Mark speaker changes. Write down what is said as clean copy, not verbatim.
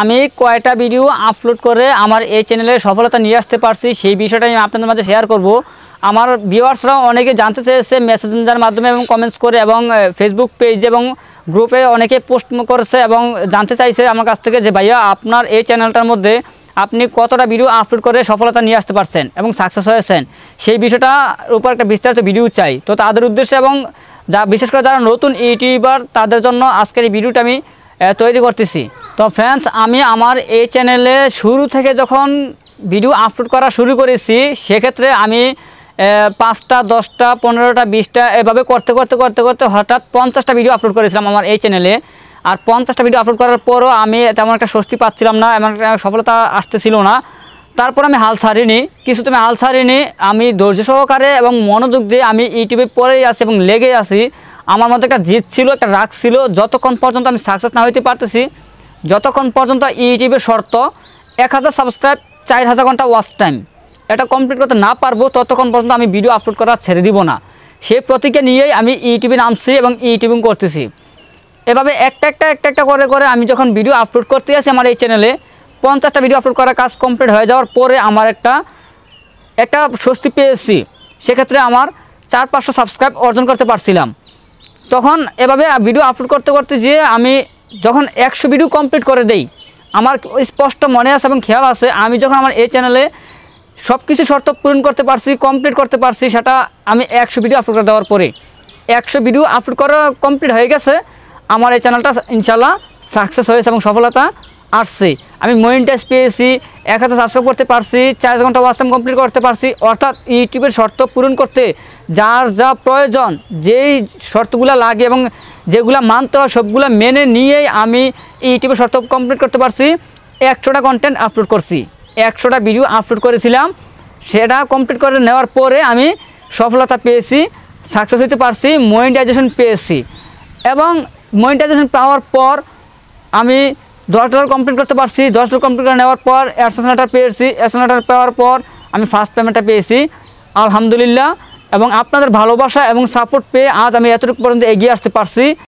Speaker 1: আমি কয়টা video upload করে আমার এই চ্যানেলে সফলতা নিয়ে আসতে পারছি সেই বিষয়টা আমি আপনাদের মাঝে শেয়ার করব। আমার ভিউয়ার্সরা অনেকে জানতে চেয়েছে মেসেঞ্জার মাধ্যমে এবং কমেন্টস করে এবং ফেসবুক পেজ এবং গ্রুপে অনেকে পোস্ট করেছে এবং জানতে চাইছে আমার কাছ থেকে যে ভাইয়া আপনার এই চ্যানেলটার মধ্যে আপনি কতটা ভিডিও আপলোড করে সফলতা নিয়ে আসতে পারছেন এবং সাকসেস হয়েছেন, সেই বিষয়টার উপর একটা বিস্তারিত ভিডিও চাই। তো তাদের উদ্দেশ্যে এবং বিশেষ করে যারা নতুন ইউটিউবার তাদের জন্য আজকের এই ভিডিওটা আমি তৈরি করতেছি। তো ফ্রেন্ডস, আমি আমার এই চ্যানেলে শুরু থেকে যখন ভিডিও আপলোড করা শুরু করেছি সেক্ষেত্রে আমি 5টা 10টা 15টা 20টা এভাবে করতে করতে করতে করতে হঠাৎ 50টা ভিডিও আপলোড করেছিলাম আমার এই চ্যানেলে। আর 50টা ভিডিও আপলোড করার পরও আমি তেমন একটা স্বস্তি পাচ্ছিলাম না, এমন একটা সফলতা আসতেছিল না। তারপর আমি হাল ছাড়িনি, কিছুতে আমি হাল ছাড়িনি। আমি ধৈর্য সহকারে এবং মনোযোগ দিয়ে আমি ইউটিউবে পড়েই আছি এবং লেগে আছি। আমার মধ্যে একটা জিদ ছিল, একটা রাগ ছিল, যতক্ষণ পর্যন্ত আমি সাকসেস না হইতে পারতেছি, যতক্ষণ পর্যন্ত ইউটিউবের শর্ত 1000 সাবস্ক্রাইব 4000 ঘন্টা ওয়াচ টাইম এটা কমপ্লিট করতে না পারবো ততক্ষণ পর্যন্ত আমি ভিডিও আপলোড করা ছেড়ে দিব না। সেই প্রতীকে নিয়েই আমি ইউটিউবে নামছি এবং ইউটিউবিং করতেছি। এভাবে একটা একটা করে করে আমি যখন ভিডিও আপলোড করতে আসি আমার এই চ্যানেলে 50টা ভিডিও আপলোড করার কাজ কমপ্লিট হয়ে যাওয়ার পরে আমার একটা স্বস্তি পেয়েছি। সেক্ষেত্রে আমার 400-500 সাবস্ক্রাইব অর্জন করতে পারছিলাম। তখন এভাবে ভিডিও আপলোড করতে করতে যেয়ে আমি যখন 100 ভিডিও কমপ্লিট করে দেই, আমার স্পষ্ট মনে আছে এবং খেয়াল আছে আমি যখন আমার এই চ্যানেলে সব কিছু শর্ত পূরণ করতে পারছি, কমপ্লিট করতে পারছি, সেটা আমি 100 ভিডিও আপলোড করে দেওয়ার পরে 100 ভিডিও আপলোড করা কমপ্লিট হয়ে গেছে। আমার এই চ্যানেলটা ইনশাল্লাহ সাকসেস হয়েছে এবং সফলতা আসছে। আমি মনিটাইজ পেয়েছি, 1000 সাবস্ক্রাইব করতে পারছি, 4 ঘন্টা ওয়াচ টাইম কমপ্লিট করতে পারছি। অর্থাৎ ইউটিউবের শর্ত পূরণ করতে যার যা প্রয়োজন, যেই শর্তগুলো লাগে এবং যেগুলো মানতে হয় সবগুলো মেনে নিয়েই আমি ইউটিউবের শর্ত কমপ্লিট করতে পারছি। 100টা কন্টেন্ট আপলোড করছি, 100টা ভিডিও আপলোড করেছিলাম। সেটা কমপ্লিট করে নেওয়ার পরে আমি সফলতা পেয়েছি, সাকসেস হতে পারছি, মনিটাইজেশন পেয়েছি। এবং মনিটাইজেশন পাওয়ার পর আমি $10 কমপ্লিট করতে পারছি। $10 কমপ্লিট করে নেওয়ার পর অ্যাডসেন্স লেটার পেয়েছি। অ্যাডসেন্স লেটার পাওয়ার পর আমি ফার্স্ট পেমেন্টটা পেয়েছি, আলহামদুলিল্লাহ। এবং আপনাদের ভালোবাসা এবং সাপোর্ট পেয়ে আজ আমি এতটুকু পর্যন্ত এগিয়ে আসতে পারছি।